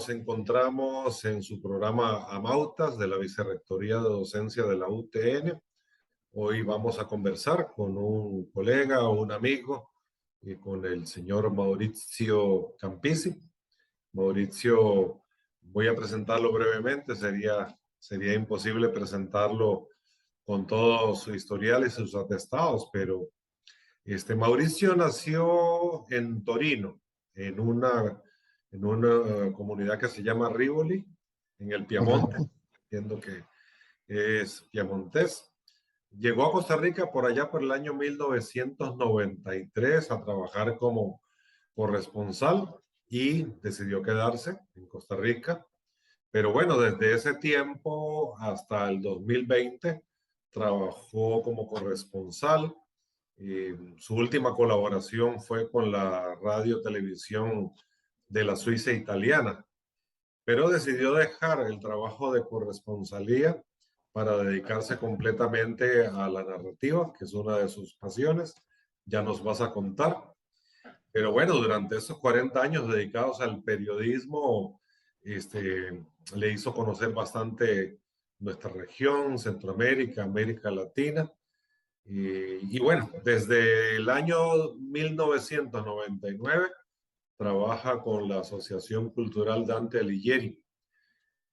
nos encontramos en su programa Amautas de la Vicerrectoría de Docencia de la UTN. Hoy vamos a conversar con un colega o un amigo, con el señor Mauricio Campisi. Mauricio, voy a presentarlo brevemente, sería imposible presentarlo con todo su historial y sus atestados, pero Mauricio nació en Torino, en una comunidad que se llama Rivoli, en el Piamonte. Correcto. Entiendo que es piamontés. Llegó a Costa Rica por allá por el año 1993 a trabajar como corresponsal y decidió quedarse en Costa Rica. Pero bueno, desde ese tiempo hasta el 2020 trabajó como corresponsal. Su última colaboración fue con la radio televisión de la Suiza italiana, pero decidió dejar el trabajo de corresponsalía para dedicarse completamente a la narrativa, que es una de sus pasiones. Ya nos vas a contar. Pero bueno, durante esos 40 años dedicados al periodismo, le hizo conocer bastante nuestra región, Centroamérica, América Latina. Y bueno, desde el año 1999 trabaja con la Asociación Cultural Dante Alighieri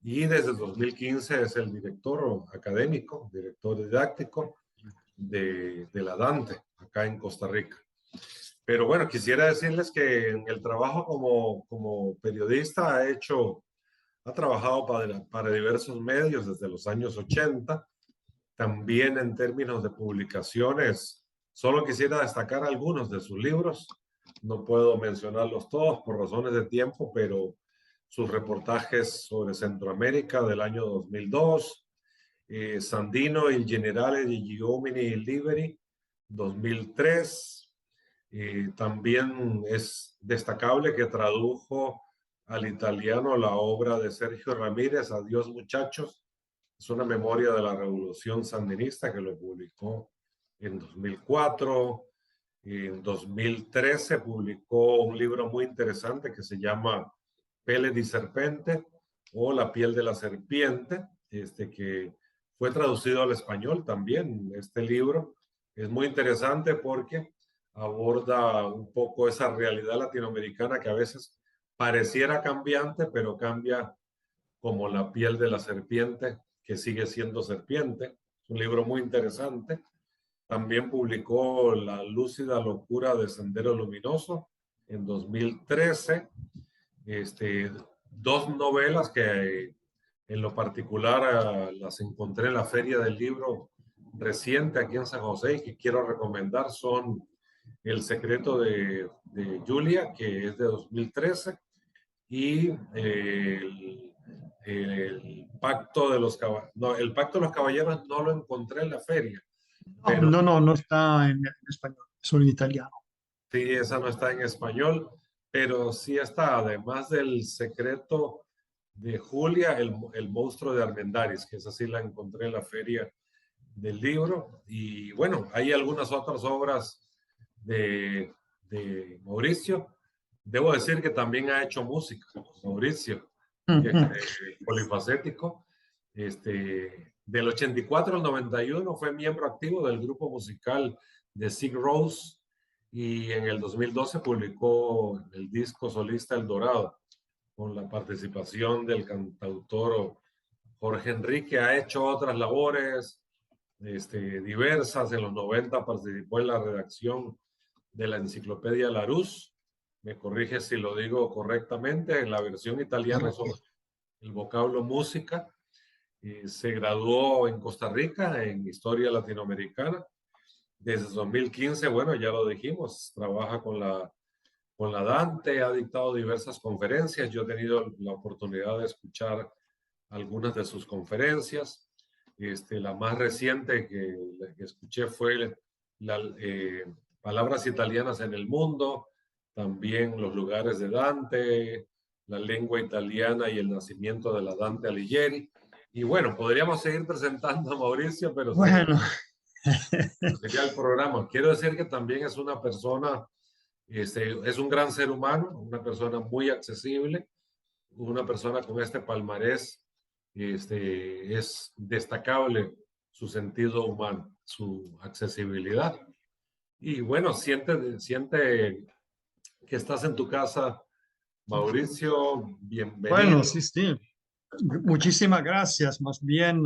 y desde 2015 es el director académico, director didáctico de la Dante acá en Costa Rica. Pero bueno, quisiera decirles que en el trabajo como periodista ha trabajado para diversos medios desde los años 80. También en términos de publicaciones, solo quisiera destacar algunos de sus libros. No puedo mencionarlos todos por razones de tiempo, pero sus reportajes sobre Centroamérica del año 2002, Sandino, il generale di gli uomini liberi, 2003. También es destacable que tradujo al italiano la obra de Sergio Ramírez, Adiós muchachos. Es una memoria de la Revolución Sandinista que lo publicó en 2004. En 2013 publicó un libro muy interesante que se llama Pelle di Serpente o La piel de la serpiente, que fue traducido al español también. Este libro es muy interesante porque aborda un poco esa realidad latinoamericana que a veces pareciera cambiante, pero cambia como la piel de la serpiente, que sigue siendo serpiente. Es un libro muy interesante. También publicó La lúcida locura de Sendero Luminoso en 2013. Dos novelas que en lo particular las encontré en la Feria del Libro reciente aquí en San José y que quiero recomendar son El secreto de Julia, que es de 2013, y el Pacto de los Caballeros. No, el Pacto de los Caballeros no lo encontré en la feria, pero No está en español, solo en italiano. sí, esa no está en español, pero sí está, además del Secreto de Julia, el monstruo de Armendáriz, que esa sí la encontré en la feria del libro. Y bueno, hay algunas otras obras de Mauricio. Debo decir que también ha hecho música, Mauricio, polifacético. Del 84 al 91 fue miembro activo del grupo musical de Sig Rose y en el 2012 publicó el disco solista El Dorado con la participación del cantautor Jorge Enrique. Ha hecho otras labores diversas. En los 90 participó en la redacción de la enciclopedia Larousse. Me corrige si lo digo correctamente, en la versión italiana sobre el vocablo música. Se graduó en Costa Rica en Historia Latinoamericana. Desde 2015, bueno, ya lo dijimos, trabaja con la Dante, ha dictado diversas conferencias. Yo he tenido la oportunidad de escuchar algunas de sus conferencias. La más reciente que escuché fue Palabras italianas en el mundo, también Los lugares de Dante, la lengua italiana y el nacimiento de la Dante Alighieri. Y bueno, podríamos seguir presentando a Mauricio, pero Bueno, sería el programa. Quiero decir que también es una persona, es un gran ser humano, una persona muy accesible, una persona con este palmarés, es destacable su sentido humano, su accesibilidad. Y bueno, siente que estás en tu casa, Mauricio, Bueno, bienvenido. sí, sí. Muchísimas gracias. Más bien,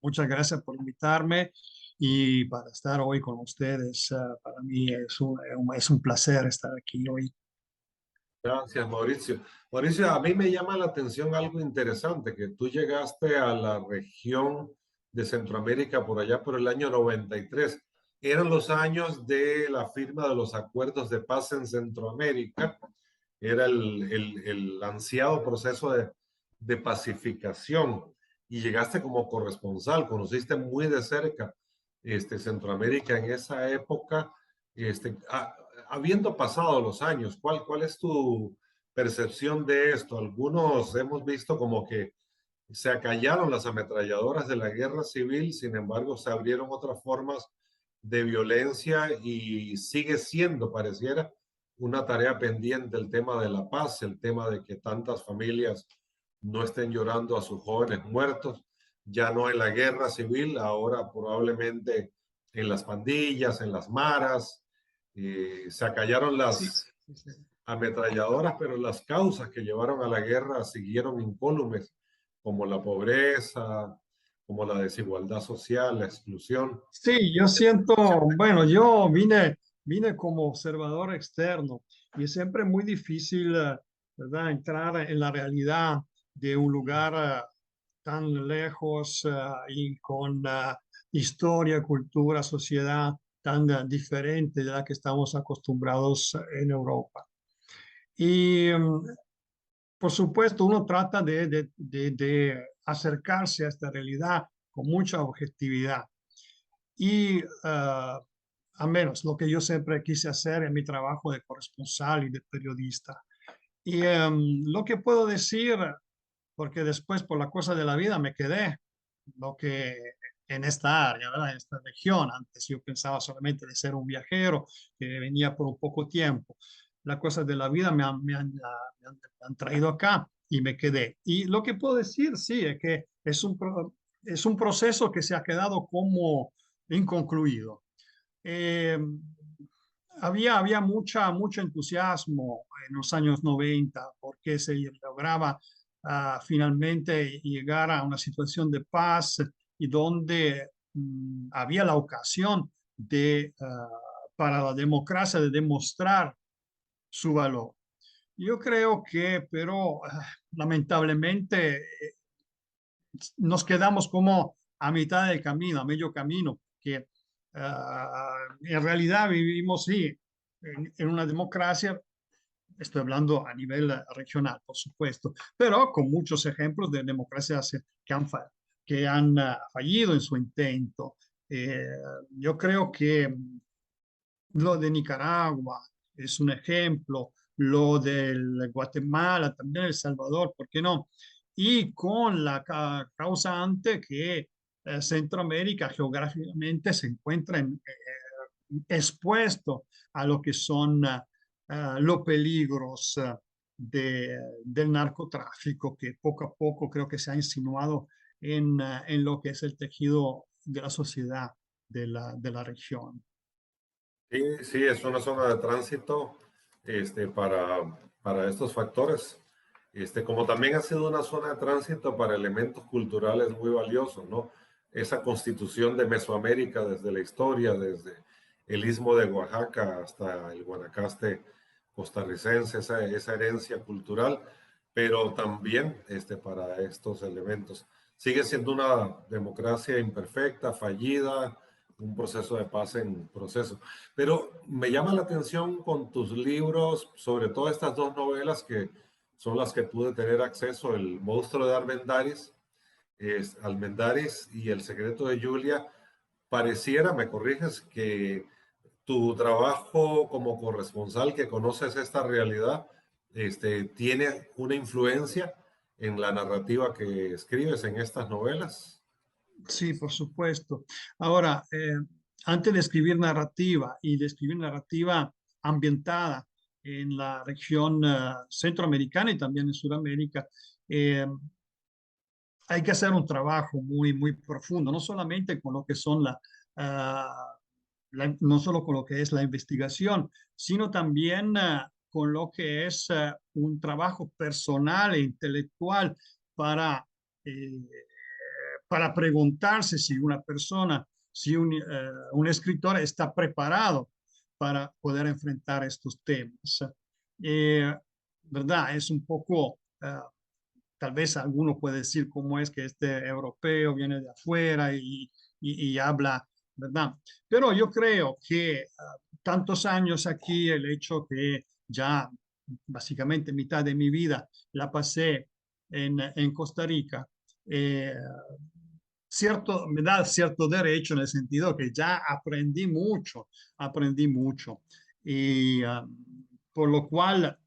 muchas gracias por invitarme y para estar hoy con ustedes. Para mí es un placer estar aquí hoy. Gracias, Mauricio. Mauricio, a mí me llama la atención algo interesante, que tú llegaste a la región de Centroamérica por allá por el año 93. Eran los años de la firma de los acuerdos de paz en Centroamérica. Era el ansiado proceso de pacificación. Y llegaste como corresponsal, conociste muy de cerca Centroamérica en esa época. Este, ah, Habiendo pasado los años, ¿cuál es tu percepción de esto? Algunos hemos visto como que se acallaron las ametralladoras de la guerra civil, sin embargo, se abrieron otras formas de violencia y sigue siendo, pareciera, una tarea pendiente el tema de la paz, el tema de que tantas familias no estén llorando a sus jóvenes muertos, ya no en la guerra civil, ahora probablemente en las pandillas, en las maras, se acallaron Sí, las sí, sí. ametralladoras, pero las causas que llevaron a la guerra siguieron incólumes, como la pobreza, como la desigualdad social, la exclusión. Sí, yo siento, bueno, yo vine como observador externo y es siempre muy difícil, ¿verdad?, entrar en la realidad de un lugar tan lejos y con historia, cultura, sociedad tan diferente de la que estamos acostumbrados en Europa. Y por supuesto, uno trata de acercarse a esta realidad con mucha objetividad. Y a menos lo que yo siempre quise hacer en mi trabajo de corresponsal y de periodista. Y lo que puedo decir, porque después por la cosa de la vida me quedé, lo que en esta área, ¿verdad? En esta región. Antes yo pensaba solamente de ser un viajero que venía por un poco tiempo. Las cosas de la vida me han traído acá y me quedé. Y lo que puedo decir, sí, es que es un proceso que se ha quedado como inconcluido. Eh, había mucho entusiasmo en los años 90 porque se lograba finalmente llegar a una situación de paz y donde había la ocasión para la democracia de demostrar su valor. Yo creo que, pero lamentablemente nos quedamos como a mitad del camino, a medio camino, que en realidad vivimos, sí, en una democracia, estoy hablando a nivel regional, por supuesto, pero con muchos ejemplos de democracias que han fallido en su intento. Eh, yo creo que lo de Nicaragua es un ejemplo, lo del Guatemala, también El Salvador, ¿por qué no? Y con la causante que Centroamérica geográficamente se encuentra expuesto a lo que son los peligros del narcotráfico, que poco a poco creo que se ha insinuado en lo que es el tejido de la sociedad de la región. Sí, sí, es una zona de tránsito para estos factores. Como también ha sido una zona de tránsito para elementos culturales muy valiosos, ¿no? Esa constitución de Mesoamérica desde la historia, desde el istmo de Oaxaca hasta el Guanacaste costarricense, esa herencia cultural, pero también para estos elementos. Sigue siendo una democracia imperfecta, fallida, un proceso de paz en proceso. Pero me llama la atención con tus libros, sobre todo estas dos novelas que son las que pude tener acceso, El monstruo de Almendaris y El secreto de Julia. Pareciera, me corriges, que tu trabajo como corresponsal que conoces esta realidad, tiene una influencia en la narrativa que escribes en estas novelas. Sí, por supuesto. Ahora, antes de escribir narrativa y de escribir narrativa ambientada, en la región centroamericana y también en Sudamérica, eh, hay que hacer un trabajo muy, muy profundo, no solamente con lo que son no solo con lo que es la investigación, sino también con lo que es un trabajo personal e intelectual para, eh, para preguntarse si una persona, si un escritor está preparado para poder enfrentar estos temas. Eh, ¿Verdad? Es un poco tal vez alguno puede decir cómo es que este europeo viene de afuera y habla, ¿verdad? Pero yo creo que tantos años aquí, el hecho que ya básicamente mitad de mi vida la pasé en Costa Rica, eh, me da cierto derecho en el sentido que ya aprendí mucho. Y por lo cual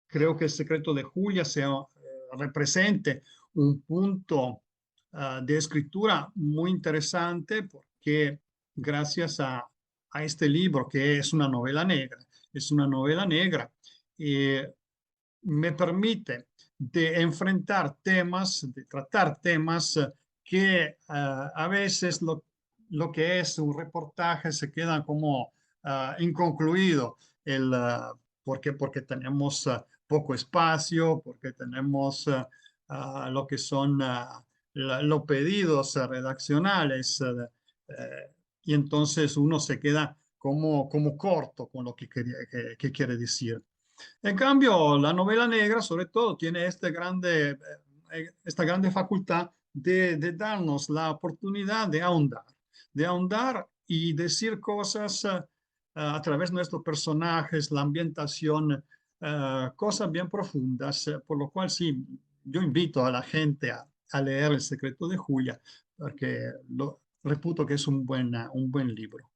creo que el secreto de Julia represente un punto de escritura muy interesante porque gracias a este libro que es una novela negra, eh, me permite de enfrentar temas, de tratar temas que a veces lo que es un reportaje se queda como inconcluido, porque tenemos poco espacio, porque tenemos lo que son los pedidos redaccionales, y entonces uno se queda como corto con lo que quiere decir. En cambio, la novela negra, sobre todo, tiene esta grande facultad de darnos la oportunidad de ahondar y decir cosas a través de nuestros personajes, la ambientación, cosas bien profundas, por lo cual sí, yo invito a la gente a leer El secreto de Julia, porque lo reputo que es un buen libro.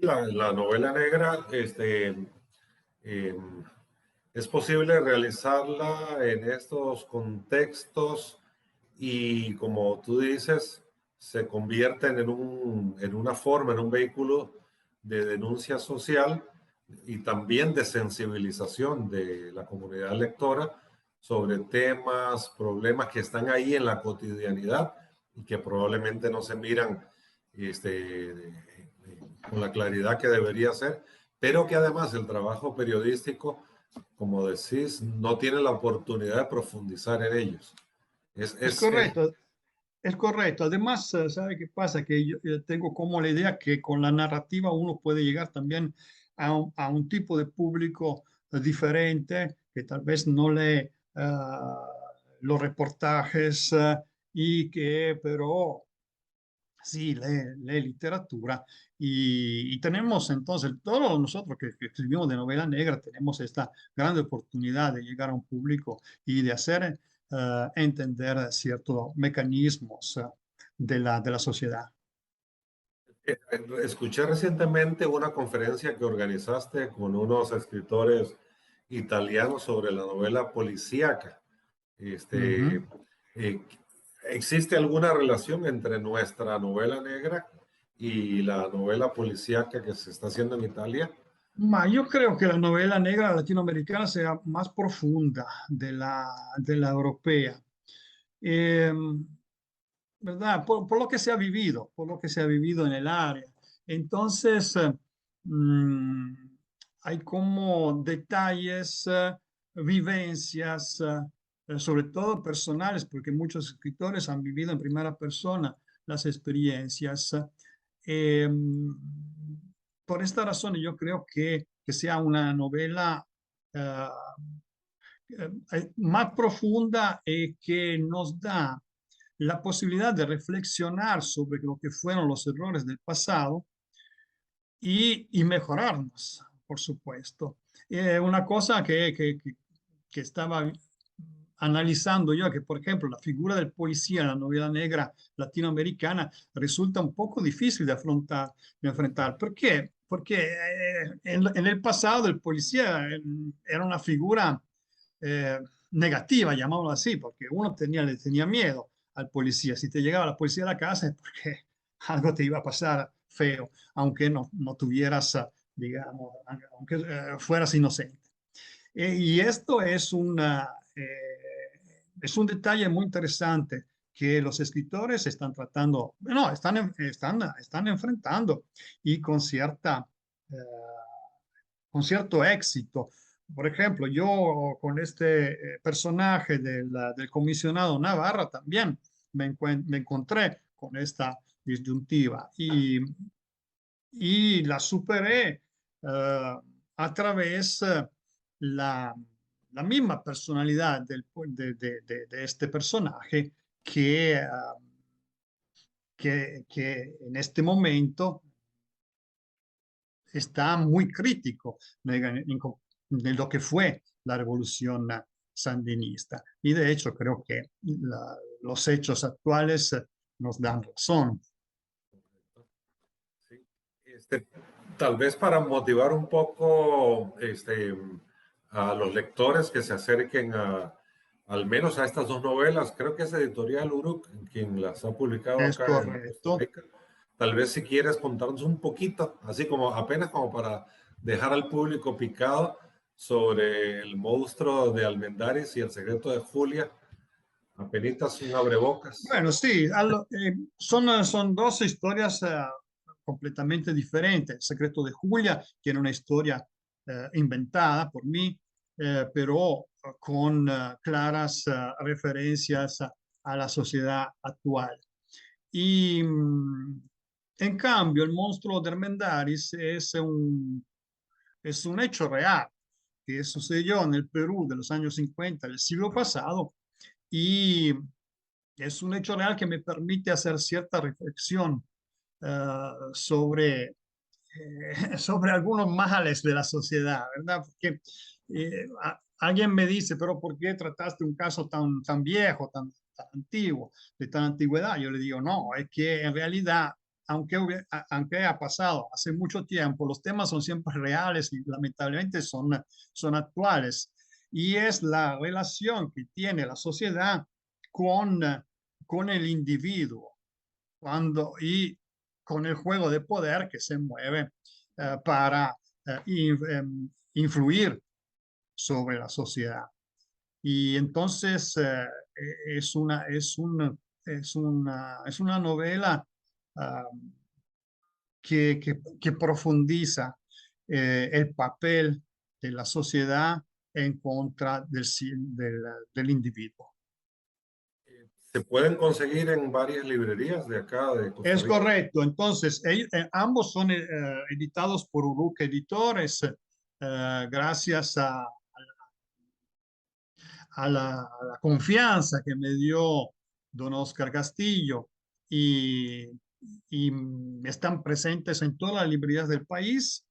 La novela negra, eh, es posible realizarla en estos contextos y como tú dices, se convierten en una forma, en un vehículo de denuncia social y también de sensibilización de la comunidad lectora sobre temas, problemas que están ahí en la cotidianidad y que probablemente no se miran con la claridad que debería ser, pero que además el trabajo periodístico, como decís, no tiene la oportunidad de profundizar en ellos. Es, Es es, es, correcto. Es correcto. Además, ¿sabe qué pasa? Que yo tengo como la idea que con la narrativa uno puede llegar también a un tipo de público diferente que tal vez no lee los reportajes y que pero sí lee literatura. Y tenemos entonces, todos nosotros que escribimos de novela negra, tenemos esta gran oportunidad de llegar a un público y de hacer entender ciertos mecanismos de la sociedad. Escuché recientemente una conferencia que organizaste con unos escritores italianos sobre la novela policíaca. Este, Ujú. eh, ¿Existe alguna relación entre nuestra novela negra y la novela policíaca que se está haciendo en Italia? Yo creo que la novela negra latinoamericana sea más profunda de la europea. Eh, ¿Verdad? Por lo que se ha vivido, por lo que se ha vivido en el área. Entonces, mm, hay como detalles, vivencias, sobre todo personales, porque muchos escritores han vivido en primera persona las experiencias. Eh, por esta razón, yo creo que sea una novela eh, más profunda y que nos da la posibilidad de reflexionar sobre lo que fueron los errores del pasado y mejorarnos, por supuesto. Una cosa que estaba analizando yo, que por ejemplo la figura del policía en la novela negra latinoamericana resulta un poco difícil de enfrentar. ¿Por qué? Porque en el pasado el policía era una figura eh, negativa, llamámoslo así, porque uno le tenía miedo al policía. Si te llegaba la policía a la casa es porque algo te iba a pasar feo, aunque no tuvieras digamos, aunque fueras inocente. Y esto es un detalle muy interesante que los escritores están tratando, no, están enfrentando y eh, con cierto éxito. Por ejemplo, yo con este personaje del comisionado Navarra también me encontré con esta disyuntiva y la superé a través la, la misma personalidad de este personaje que, que en este momento está muy crítico de lo que fue la revolución sandinista. Y de hecho creo que los hechos actuales nos dan razón. Sí. Tal vez para motivar un poco a los lectores que se acerquen al menos a estas dos novelas, creo que es Editorial Uruk quien las ha publicado Es acá en Costa correcto. Rica. Tal vez si quieres contarnos un poquito, así como apenas como para dejar al público picado sobre el monstruo de Almendaris y el secreto de Julia, apenitas un abrebocas. Bueno, sí, son dos historias completamente diferentes. El secreto de Julia tiene una historia inventada por mí, pero con claras referencias a la sociedad actual. Y en cambio, el monstruo de Armendáriz es un hecho real que sucedió en el Perú de los años 50 del siglo pasado y es un hecho real que me permite hacer cierta reflexión sobre algunos males de la sociedad, ¿verdad? Porque alguien me dice, pero ¿por qué trataste un caso tan viejo, tan antiguo, de tan antigüedad? Yo le digo, no, es que en realidad, aunque haya pasado hace mucho tiempo, los temas son siempre reales y lamentablemente son actuales. Y es la relación que tiene la sociedad con, con el individuo y con el juego de poder que se mueve para influir sobre la sociedad. Y entonces es una novela que profundiza el papel de la sociedad en contra del individuo. Se pueden conseguir en varias librerías de acá, de Costa Es Rica. correcto. Entonces, ambos son editados por Uruk Editores, gracias a la confianza que me dio don Oscar Castillo y, y están presentes en todas las librerías del país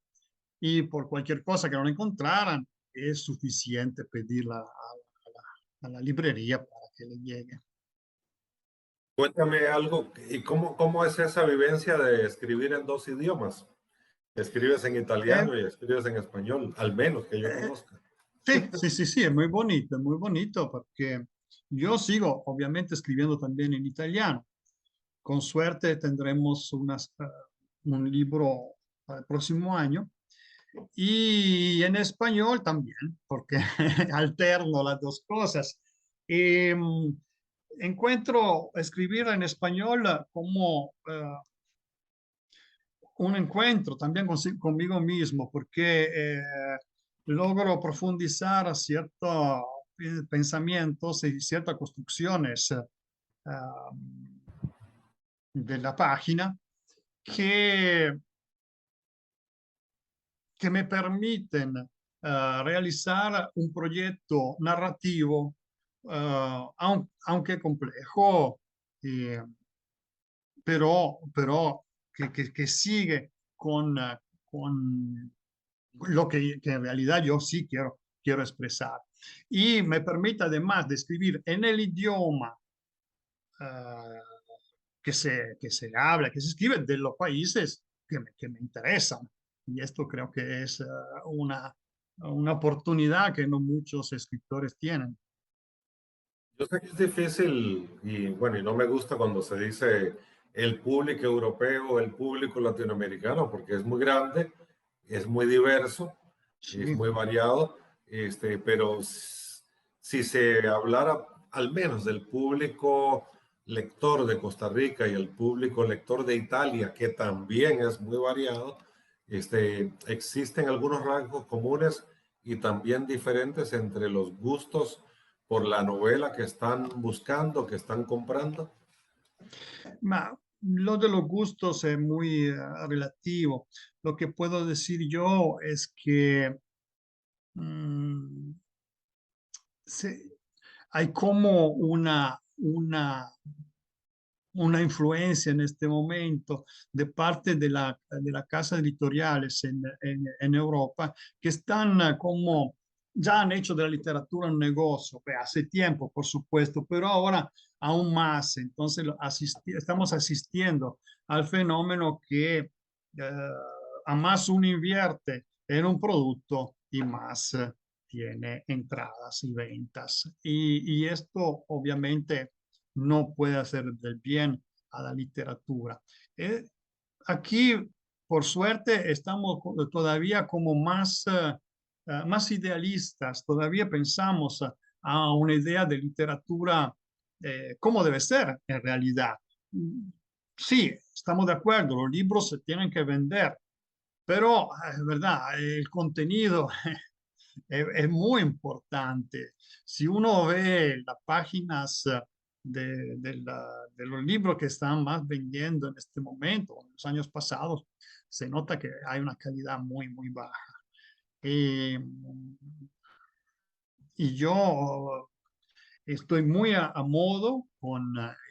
y por cualquier cosa que no encontraran, es suficiente pedirla a la librería para que le llegue. Cuéntame algo, ¿y cómo es esa vivencia de escribir en dos idiomas? Escribes en Eh, italiano y escribes en español, al menos que yo eh, conozca. sí, sí, sí, sí, es muy bonito porque yo sigo obviamente escribiendo también en italiano. Con suerte tendremos un libro para el próximo año y en español también, porque alterno las dos cosas. Y, encuentro escribir en español como un encuentro también conmigo mismo, porque logro profundizar ciertos pensamientos y ciertas construcciones de la página que, que me permiten realizar un proyecto narrativo, aunque complejo, eh, pero que sigue con lo que en realidad yo sí quiero expresar. Y me permite además de escribir en el idioma que se habla, que se escribe de los países que me interesan. Y esto creo que es una oportunidad que no muchos escritores tienen. Yo sé que es difícil y bueno, y no me gusta cuando se dice el público europeo, el público latinoamericano, porque es muy grande es muy diverso, es Sí. muy variado, pero si se hablara al menos del público lector de Costa Rica y el público lector de Italia, que también es muy variado, existen algunos rasgos comunes y también diferentes entre los gustos por la novela que están buscando, que están comprando. Ma lo de los gustos es muy relativo. Lo que puedo decir yo es que mm, se- hay como una influencia en este momento de parte de la casa editoriales en Europa que están como, ya han hecho de la literatura un negocio, pues, hace tiempo, por supuesto, pero ahora aún más. Entonces estamos asistiendo al fenómeno que a más uno invierte en un producto y más tiene entradas y ventas. Y esto obviamente no puede hacer del bien a la literatura. Eh, Aquí, por suerte, estamos todavía como más idealistas, todavía pensamos a una idea de literatura como debe ser en realidad. Sí, estamos de acuerdo, los libros se tienen que vender, pero es verdad, el contenido es muy importante. Si uno ve las páginas de los libros que están más vendiendo en este momento, en los años pasados, se nota que hay una calidad muy, muy baja. Eh, y yo estoy muy a modo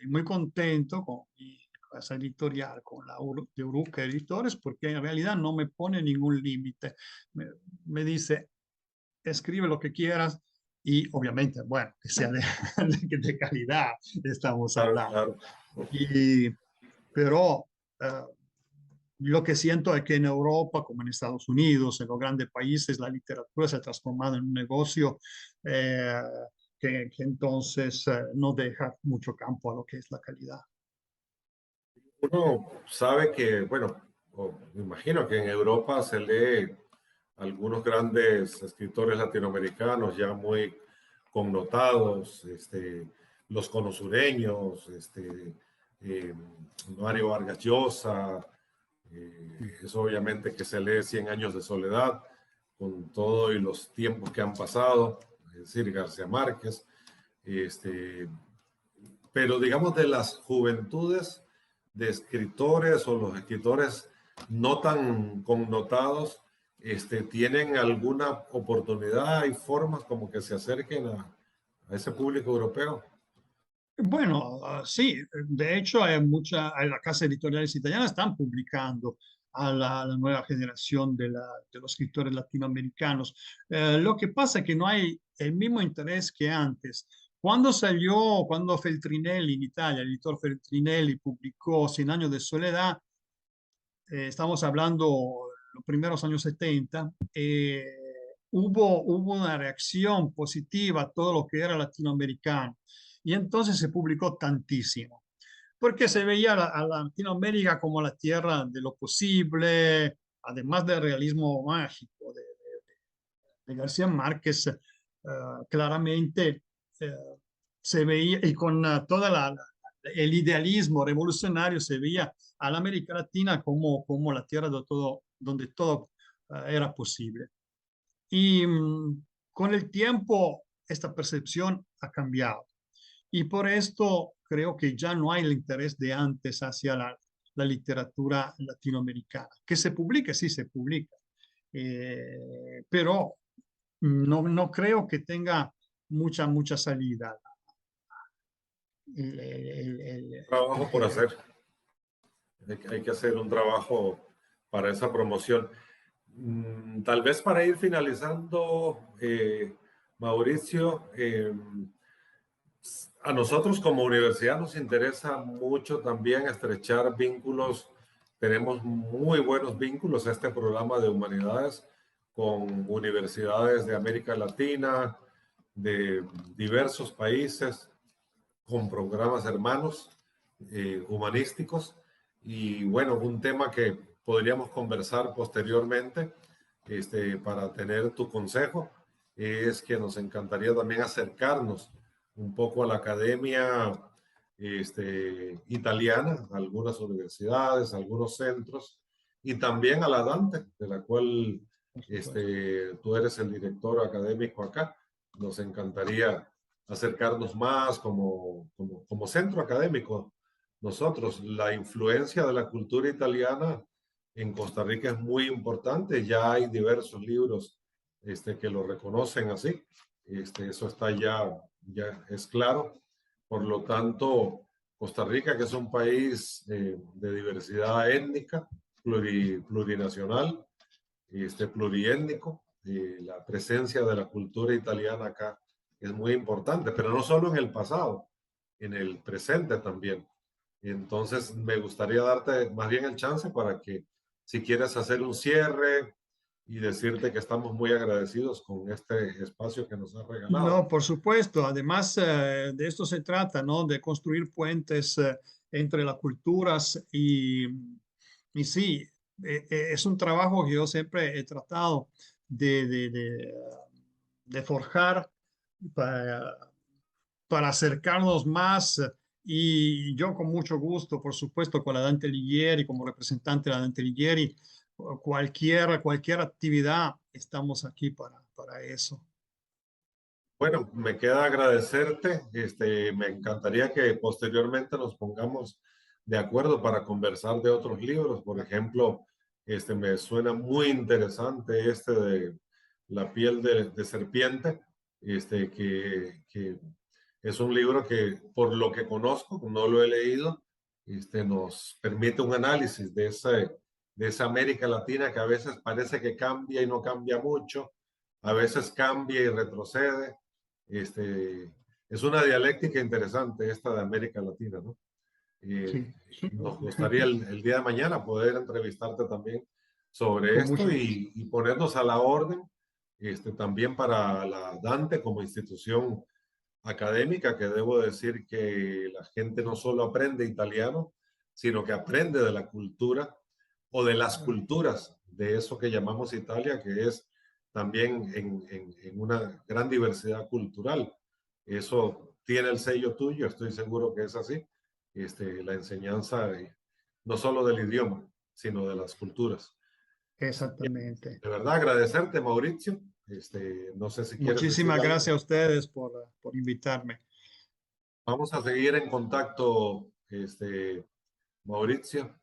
y muy contento con mi casa editorial, con la de Uruca Editores, porque en realidad no me pone ningún límite. Me, me dice, escribe lo que quieras y obviamente, bueno, que sea de calidad, estamos Claro, hablando. claro. Y, pero lo que siento es que en Europa, como en Estados Unidos, en los grandes países, la literatura se ha transformado en un negocio eh, que entonces no deja mucho campo a lo que es la calidad. Uno sabe que, bueno, me imagino que en Europa se lee algunos grandes escritores latinoamericanos ya muy connotados, los conosureños, eh, Mario Vargas Llosa, eso obviamente que se lee Cien años de soledad, con todo y los tiempos que han pasado, es decir, García Márquez, este, pero digamos de las juventudes de escritores o los escritores no tan connotados, tienen alguna oportunidad y formas como que se acerquen a ese público europeo. Bueno, sí, de hecho las casas editoriales italianas están publicando a la nueva generación de los escritores latinoamericanos. Lo que pasa es que no hay el mismo interés que antes. Cuando Feltrinelli en Italia, el editor Feltrinelli publicó Cien años de soledad, estamos hablando los primeros años 70, hubo una reacción positiva a todo lo que era latinoamericano. Y entonces se publicó tantísimo, porque se veía a Latinoamérica como la tierra de lo posible, además del realismo mágico de García Márquez, claramente eh, se veía, y con toda el idealismo revolucionario, se veía a la América Latina como la tierra de todo, donde todo era posible. Y con el tiempo, esta percepción ha cambiado. Y por esto creo que ya no hay el interés de antes hacia la literatura latinoamericana. Que se publique, sí se publica, pero no creo que tenga mucha salida. El, el- el- Trabajo por hacer. Hay que hacer un trabajo para esa promoción. Tal vez para ir finalizando, Mauricio, a nosotros como universidad nos interesa mucho también estrechar vínculos. Tenemos muy buenos vínculos a este programa de humanidades con universidades de América Latina, de diversos países, con programas hermanos humanísticos. Y bueno, un tema que podríamos conversar posteriormente para tener tu consejo, es que nos encantaría también acercarnos un poco a la academia italiana, a algunas universidades, a algunos centros, y también a la Dante, de la cual por supuesto. tú eres el director académico acá. Nos encantaría acercarnos más como centro académico. Nosotros, la influencia de la cultura italiana en Costa Rica es muy importante. Ya hay diversos libros que lo reconocen así. Eso está ya es claro. Por lo tanto, Costa Rica, que es un país de diversidad étnica, plurinacional, pluriétnico, la presencia de la cultura italiana acá es muy importante, pero no solo en el pasado, en el presente también. Entonces, me gustaría darte más bien el chance para que si quieres hacer un cierre y decirte que estamos muy agradecidos con este espacio que nos has regalado. No, por supuesto. Además, de esto se trata, ¿no? De construir puentes entre las culturas y sí, es un trabajo que yo siempre he tratado de, de, de, de forjar para, para acercarnos más. Y yo con mucho gusto, por supuesto, con la Dante Alighieri, como representante de la Dante Alighieri, cualquier actividad, estamos aquí para eso. Bueno, me queda agradecerte. Me encantaría que posteriormente nos pongamos de acuerdo para conversar de otros libros. Por ejemplo, me suena muy interesante de La piel de serpiente, que es un libro que, por lo que conozco, no lo he leído, nos permite un análisis de esa América Latina que a veces parece que cambia y no cambia mucho, a veces cambia y retrocede. Este, es una dialéctica interesante esta de América Latina, ¿no? Sí, Nos gustaría el día de mañana poder entrevistarte también sobre con esto mucho gusto. y ponernos a la orden, también para la Dante como institución académica, que debo decir que la gente no solo aprende italiano, sino que aprende de la cultura o de las culturas de eso que llamamos Italia, que es también en una gran diversidad cultural. Eso tiene el sello tuyo, estoy seguro que es así. La enseñanza no solo del idioma, sino de las culturas. Exactamente. De verdad, agradecerte, Mauricio. No sé si quieres decir Muchísimas algo. gracias a ustedes por invitarme. Vamos a seguir en contacto, Mauricio.